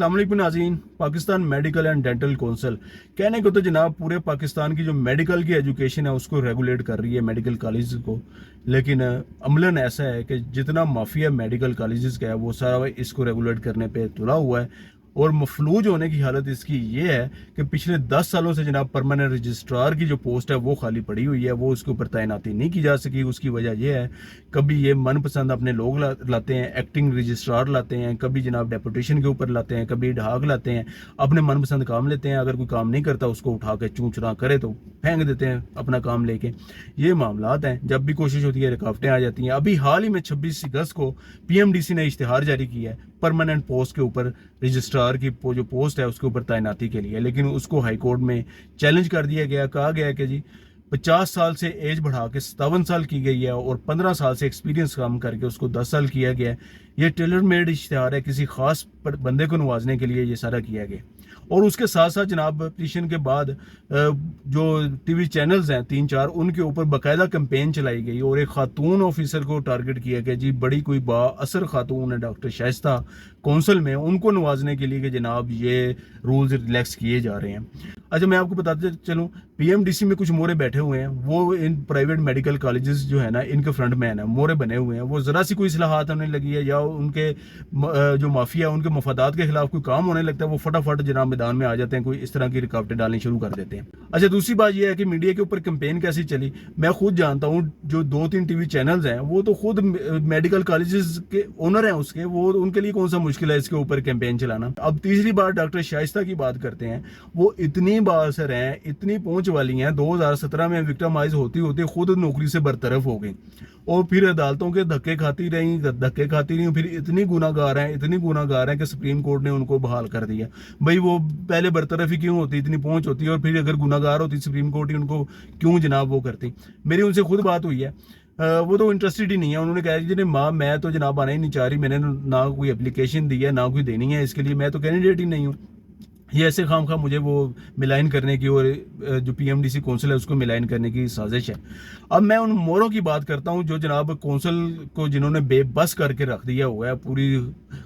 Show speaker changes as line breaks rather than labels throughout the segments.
अस्सलाम वालेकुम नाज़रीन। Pakistan medical and dental council कहने को तो जनाब पूरे पाकिस्तान की जो मेडिकल की एजुकेशन है उसको रेगुलेट कर रही है, मेडिकल कॉलेज को, लेकिन अमलन ऐसा है कि जितना माफिया मेडिकल कॉलेजेस का है वो सारा इसको रेगुलेट करने पे तुला हुआ है। और मफलूज होने की हालत इसकी ये है कि पिछले 10 सालों से जनाब परमानेंट रजिस्ट्रार की जो पोस्ट है वो खाली पड़ी हुई है, वो उसके ऊपर तैनाती नहीं की जा सकी। उसकी वजह यह है कभी ये मनपसंद अपने लोग लाते हैं, एक्टिंग रजिस्ट्रार लाते हैं, कभी जनाब डेपुटेशन के ऊपर लाते हैं, कभी ढाक लाते हैं, अपने मनपसंद काम लेते हैं। अगर कोई काम नहीं करता उसको उठा के चूँ चुरा करे तो फेंक देते हैं अपना काम लेके। ये मामलात हैं, जब भी कोशिश होती है रुकावटें आ जाती हैं। अभी हाल ही में 26 अगस्त को PMDC ने इश्तिहार जारी किया है परमानेंट पोस्ट के ऊपर, रजिस्ट्रार की जो पोस्ट है उसके ऊपर तैनाती के लिए, लेकिन उसको हाई कोर्ट में चैलेंज कर दिया गया। कहा गया कि जी 50 साल से एज बढ़ा के 57 साल की गई है और 15 साल से एक्सपीरियंस काम करके उसको 10 साल किया गया है। ये टेलर मेड इश्तिहार है, किसी खास बंदे को नवाजने के लिए ये सारा किया गया। और उसके साथ साथ जनाब पिटीशन के बाद जो TV चैनल्स हैं 3-4 उनके ऊपर बाकायदा कैंपेन चलाई गई और एक खातून ऑफिसर को टारगेट किया गया जी, बड़ी कोई बाअसर खातून है डॉक्टर शाइस्ता कौंसल में, उनको नवाजने के लिए कि जनाब ये रूल्स रिलैक्स किए जा रहे हैं। अच्छा, मैं आपको बताते चलूँ, PMDC में कुछ मोरे बैठे हुए हैं, वो इन प्राइवेट मेडिकल कॉलेजेस जो है ना इनके फ्रंट मैन है, मोरे बने हुए हैं। वो ज़रा सी कोई इस्लाहात होने लगी है या उनके जो माफिया उनके मफादात के खिलाफ कोई काम होने लगता है, वो फटाफट जनाब मैदान में आ जाते हैं, कोई इस तरह की रुकावटें डालनी शुरू कर देते हैं। अच्छा, दूसरी बात यह है कि मीडिया के ऊपर कैंपेन कैसी चली, मैं खुद जानता हूँ। जो 2-3 TV चैनल्स हैं वो तो खुद मेडिकल कॉलेजेस के ओनर हैं उसके, वो उनके लिए कौन सा मुश्किल है इसके ऊपर कैंपेन चलाना। अब तीसरी बात डॉक्टर शाइस्ता की बात करते हैं, वो इतनी बाअसर हैं, इतनी पहुंच वाली हैं, 2017 में विक्टिमाइज होती होती खुद नौकरी से बरतरफ हो गई और फिर अदालतों के धक्के खाती रही, फिर इतनी गुनाहगार हैं कि सुप्रीम कोर्ट ने उनको बहाल कर दिया। भाई वो पहले बरतरफ ही क्यों होती, इतनी पहुंच होती, और फिर अगर गुनाहगार होती सुप्रीम कोर्ट ही उनको क्यों जनाब वो करती। मेरी उनसे खुद बात हुई है, वो तो इंटरेस्टेड ही नहीं है। उन्होंने कहा जी मैं तो जनाब आना ही नहीं चाह रही, मैंने ना कोई एप्लीकेशन दी है ना कोई देनी है, इसके लिए मैं तो कैंडिडेट ही नहीं हूँ। ये ऐसे खामखा मुझे वो मिलाइन करने की और जो PMDC कौंसिल है उसको मिलाइन करने की साजिश है। अब मैं उन मोरों की बात करता हूँ जो जनाब कौंसिल को जिन्होंने बेबस करके रख दिया हुआ है। पूरी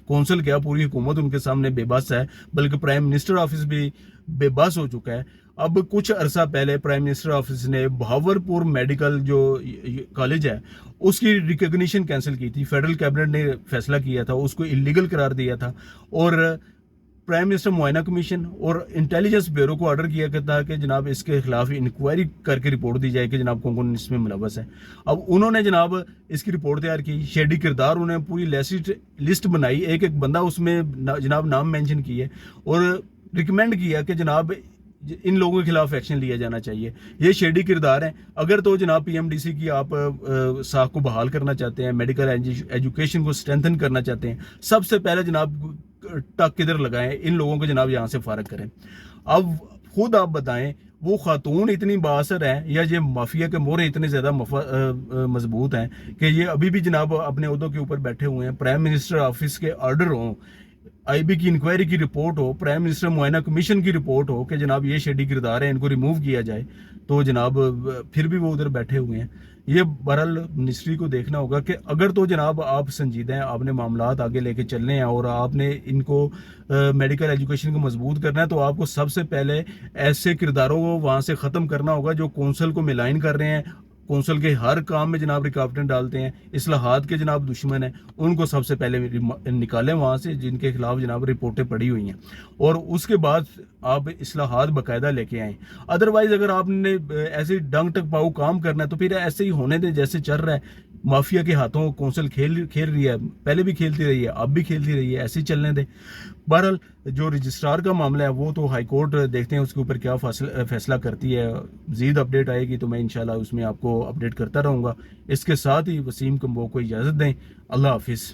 कौंसिल क्या, पूरी हुकूमत उनके सामने बेबस है, बल्कि प्राइम मिनिस्टर ऑफिस भी बेबस हो चुका है। अब कुछ अरसा पहले प्राइम मिनिस्टर ऑफिस ने बहावलपुर मेडिकल जो कॉलेज है उसकी रिकॉग्निशन कैंसिल की थी। फेडरल कैबिनेट ने फैसला किया था, उसको इलीगल करार दिया था और प्राइम मिनिस्टर मुआयना कमीशन और इंटेलिजेंस ब्यूरो को ऑर्डर किया था कि जनाब इसके खिलाफ इंक्वायरी करके रिपोर्ट दी जाए कि जनाब कौन कौन इसमें मुलव्वस है। अब उन्होंने जनाब इसकी रिपोर्ट तैयार की, शेडी किरदार उन्होंने पूरी लिस्ट बनाई, एक एक बंदा उसमें जनाब नाम मेंशन किए और रिकमेंड किया कि जनाब इन लोगों के खिलाफ एक्शन लिया जाना चाहिए। ये शेडी किरदार हैं। अगर तो जनाब PMDC की आप साख को बहाल करना चाहते हैं, मेडिकल एजुकेशन को स्ट्रेंथन करना चाहते हैं, सबसे पहले जनाब टक किधर लगाएं, इन लोगों को जनाब यहाँ से फारग करें। अब खुद आप बताएं, वो खातून इतनी बाअसर है या ये माफिया के मोरे इतने ज्यादा मजबूत हैं कि ये अभी भी जनाब अपने ओहदों के ऊपर बैठे हुए हैं। प्राइम मिनिस्टर ऑफिस के ऑर्डर हों, IB की इंक्वायरी की रिपोर्ट हो, प्राइम मिनिस्टर मुआयना कमीशन की रिपोर्ट हो कि जनाब ये शेडी किरदार है, इनको रिमूव किया जाए, तो जनाब फिर भी वो उधर बैठे हुए हैं। ये बहरहाल मिनिस्ट्री को देखना होगा कि अगर तो जनाब आप संजीदा हैं, आपने मामलात आगे लेके चलने हैं और आपने इनको मेडिकल एजुकेशन को मजबूत करना है, तो आपको सबसे पहले ऐसे किरदारों को वहाँ से ख़त्म करना होगा जो कौंसिल को मिलाइन कर रहे हैं, कौंसिल के हर काम में जनाब रुकावटें डालते हैं, इस्लाहात के जनाब दुश्मन हैं। उनको सबसे पहले निकालें वहाँ से जिनके खिलाफ जनाब रिपोर्टें पड़ी हुई हैं, और उसके बाद आप इस्लाहात बाकायदा लेके आएँ। अदरवाइज अगर आपने ऐसे डंग टक पाऊ काम करना है तो फिर ऐसे ही होने दे जैसे चल रहा है। माफिया के हाथों कौंसिल खेल रही है, पहले भी खेलती रही है, अब भी खेलती रही है, ऐसे ही चलने दे। बहरहाल जो रजिस्ट्रार का मामला है वो तो हाई कोर्ट देखते हैं उसके ऊपर क्या फैसला करती है। मज़ीद अपडेट आएगी तो मैं इंशाल्लाह उसमें आपको अपडेट करता रहूँगा। इसके साथ ही वसीम कंबो को इजाज़त दें। अल्लाह हाफिज़।